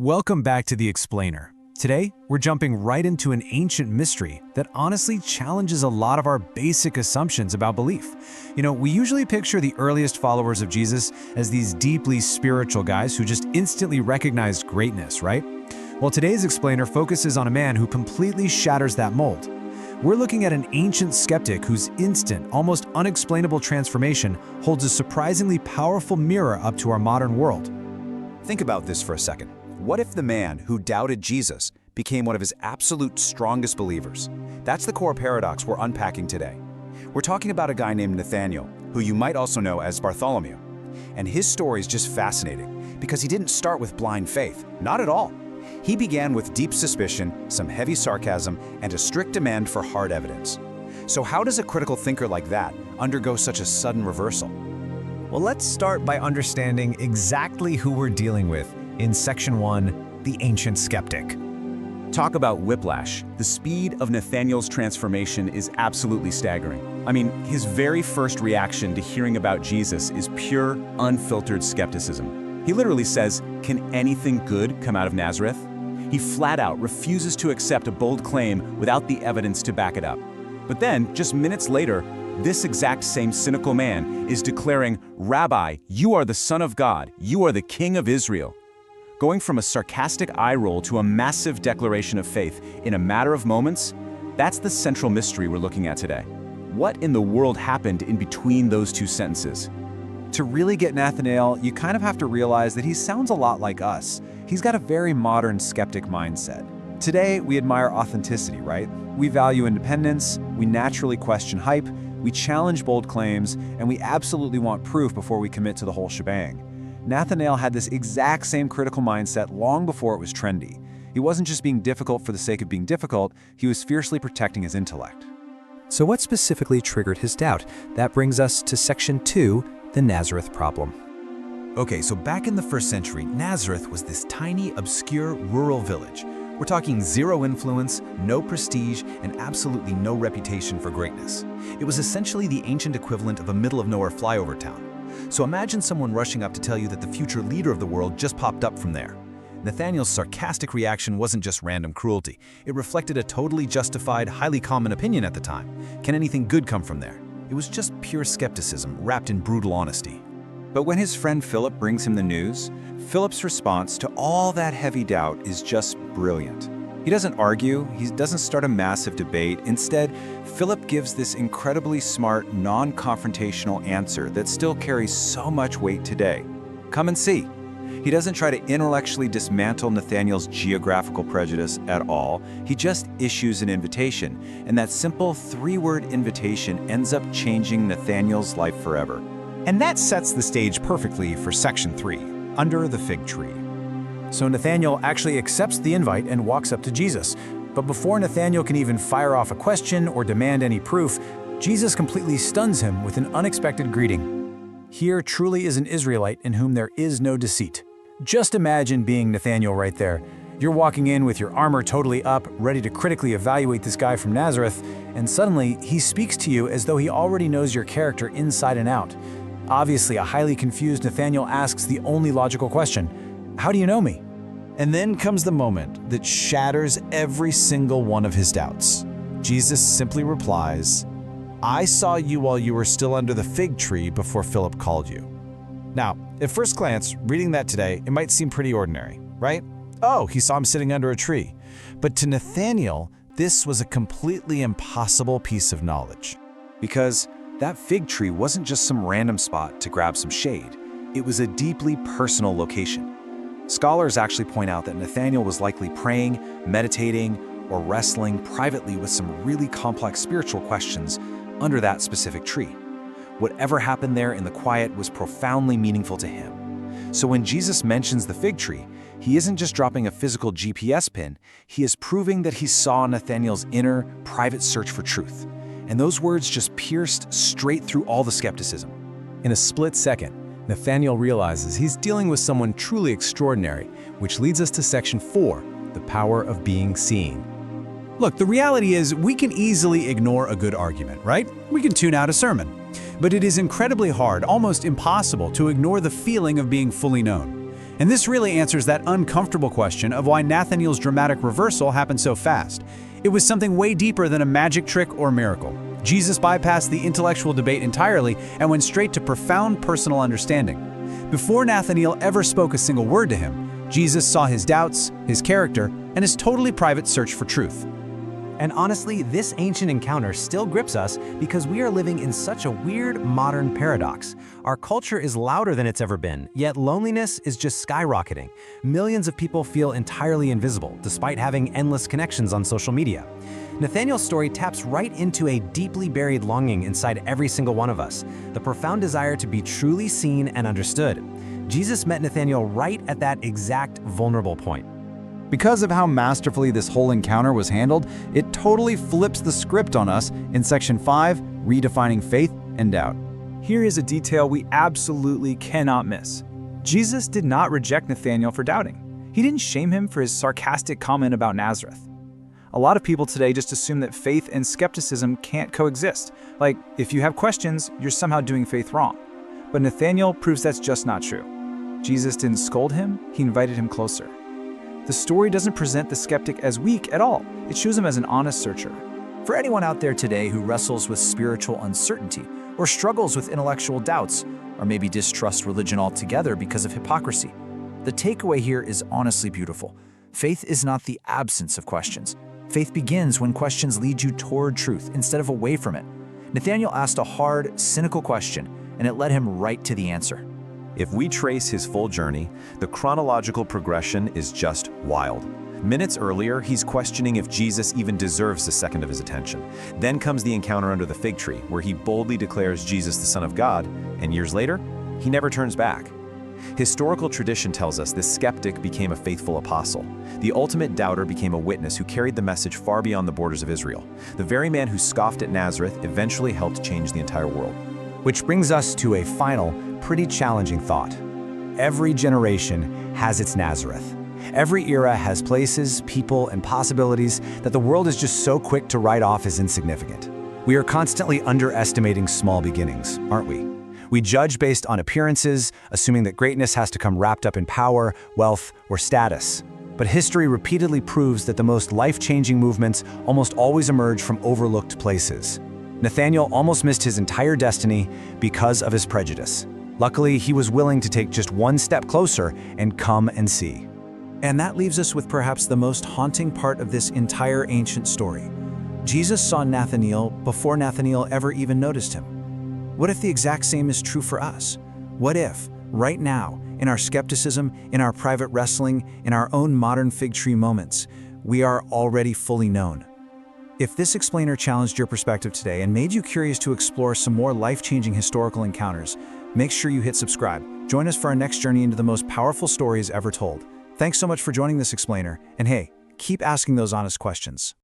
Welcome back to The Explainer. Today, we're jumping right into an ancient mystery that honestly challenges a lot of our basic assumptions about belief. We usually picture the earliest followers of Jesus as these deeply spiritual guys who just instantly recognized greatness, right? Well, today's explainer focuses on a man who completely shatters that mold. We're looking at an ancient skeptic whose instant, almost unexplainable transformation holds a surprisingly powerful mirror up to our modern world. Think about this for a second. What if the man who doubted Jesus became one of his absolute strongest believers? That's the core paradox we're unpacking today. We're talking about a guy named Nathanael, who you might also know as Bartholomew. And his story is just fascinating because he didn't start with blind faith, not at all. He began with deep suspicion, some heavy sarcasm, and a strict demand for hard evidence. So how does a critical thinker like that undergo such a sudden reversal? Well, let's start by understanding exactly who we're dealing with in Section 1, the ancient skeptic. Talk about whiplash. The speed of Nathanael's transformation is absolutely staggering. I mean, his very first reaction to hearing about Jesus is pure, unfiltered skepticism. He literally says, "Can anything good come out of Nazareth?" He flat out refuses to accept a bold claim without the evidence to back it up. But then, just minutes later, this exact same cynical man is declaring, "Rabbi, you are the Son of God. You are the King of Israel." Going from a sarcastic eye roll to a massive declaration of faith in a matter of moments, that's the central mystery we're looking at today. What in the world happened in between those two sentences? To really get Nathanael, you kind of have to realize that he sounds a lot like us. He's got a very modern skeptic mindset. Today, we admire authenticity, right? We value independence, we naturally question hype, we challenge bold claims, and we absolutely want proof before we commit to the whole shebang. Nathanael had this exact same critical mindset long before it was trendy. He wasn't just being difficult for the sake of being difficult, he was fiercely protecting his intellect. So what specifically triggered his doubt? That brings us to Section 2, the Nazareth problem. Okay, so back in the first century, Nazareth was this tiny, obscure, rural village. We're talking zero influence, no prestige, and absolutely no reputation for greatness. It was essentially the ancient equivalent of a middle-of-nowhere flyover town. So imagine someone rushing up to tell you that the future leader of the world just popped up from there. Nathanael's sarcastic reaction wasn't just random cruelty. It reflected a totally justified, highly common opinion at the time. Can anything good come from there? It was just pure skepticism wrapped in brutal honesty. But when his friend Philip brings him the news, Philip's response to all that heavy doubt is just brilliant. He doesn't argue, he doesn't start a massive debate. Instead, Philip gives this incredibly smart, non-confrontational answer that still carries so much weight today. Come and see. He doesn't try to intellectually dismantle Nathanael's geographical prejudice at all. He just issues an invitation, and that simple three-word invitation ends up changing Nathanael's life forever. And that sets the stage perfectly for Section 3, under the fig tree. So Nathanael actually accepts the invite and walks up to Jesus. But before Nathanael can even fire off a question or demand any proof, Jesus completely stuns him with an unexpected greeting. Here truly is an Israelite in whom there is no deceit. Just imagine being Nathanael right there. You're walking in with your armor totally up, ready to critically evaluate this guy from Nazareth, and suddenly he speaks to you as though he already knows your character inside and out. Obviously, a highly confused Nathanael asks the only logical question, "How do you know me?" And then comes the moment that shatters every single one of his doubts. Jesus simply replies, "I saw you while you were still under the fig tree before Philip called you." Now, at first glance, reading that today, it might seem pretty ordinary, right? Oh, he saw him sitting under a tree. But to Nathanael, this was a completely impossible piece of knowledge. Because that fig tree wasn't just some random spot to grab some shade. It was a deeply personal location. Scholars actually point out that Nathanael was likely praying, meditating, or wrestling privately with some really complex spiritual questions under that specific tree. Whatever happened there in the quiet was profoundly meaningful to him. So when Jesus mentions the fig tree, he isn't just dropping a physical GPS pin, he is proving that he saw Nathanael's inner, private search for truth. And those words just pierced straight through all the skepticism. In a split second, Nathanael realizes he's dealing with someone truly extraordinary, which leads us to Section 4, the power of being seen. Look, the reality is we can easily ignore a good argument, right? We can tune out a sermon. But it is incredibly hard, almost impossible, to ignore the feeling of being fully known. And this really answers that uncomfortable question of why Nathanael's dramatic reversal happened so fast. It was something way deeper than a magic trick or miracle. Jesus bypassed the intellectual debate entirely and went straight to profound personal understanding. Before Nathanael ever spoke a single word to him, Jesus saw his doubts, his character, and his totally private search for truth. And honestly, this ancient encounter still grips us because we are living in such a weird modern paradox. Our culture is louder than it's ever been, yet loneliness is just skyrocketing. Millions of people feel entirely invisible, despite having endless connections on social media. Nathanael's story taps right into a deeply buried longing inside every single one of us, the profound desire to be truly seen and understood. Jesus met Nathanael right at that exact vulnerable point. Because of how masterfully this whole encounter was handled, it totally flips the script on us in Section 5, Redefining Faith and Doubt. Here is a detail we absolutely cannot miss. Jesus did not reject Nathanael for doubting. He didn't shame him for his sarcastic comment about Nazareth. A lot of people today just assume that faith and skepticism can't coexist. Like, if you have questions, you're somehow doing faith wrong. But Nathanael proves that's just not true. Jesus didn't scold him, he invited him closer. The story doesn't present the skeptic as weak at all. It shows him as an honest searcher. For anyone out there today who wrestles with spiritual uncertainty, or struggles with intellectual doubts, or maybe distrusts religion altogether because of hypocrisy, the takeaway here is honestly beautiful. Faith is not the absence of questions. Faith begins when questions lead you toward truth instead of away from it. Nathanael asked a hard, cynical question, and it led him right to the answer. If we trace his full journey, the chronological progression is just wild. Minutes earlier, he's questioning if Jesus even deserves a second of his attention. Then comes the encounter under the fig tree, where he boldly declares Jesus the Son of God, and years later, he never turns back. Historical tradition tells us this skeptic became a faithful apostle. The ultimate doubter became a witness who carried the message far beyond the borders of Israel. The very man who scoffed at Nazareth eventually helped change the entire world. Which brings us to a final, pretty challenging thought. Every generation has its Nazareth. Every era has places, people, and possibilities that the world is just so quick to write off as insignificant. We are constantly underestimating small beginnings, aren't we? We judge based on appearances, assuming that greatness has to come wrapped up in power, wealth, or status. But history repeatedly proves that the most life-changing movements almost always emerge from overlooked places. Nathanael almost missed his entire destiny because of his prejudice. Luckily, he was willing to take just one step closer and come and see. And that leaves us with perhaps the most haunting part of this entire ancient story. Jesus saw Nathanael before Nathanael ever even noticed him. What if the exact same is true for us? What if, right now, in our skepticism, in our private wrestling, in our own modern fig tree moments, we are already fully known? If this explainer challenged your perspective today and made you curious to explore some more life-changing historical encounters, make sure you hit subscribe. Join us for our next journey into the most powerful stories ever told. Thanks so much for joining this explainer, and hey, keep asking those honest questions.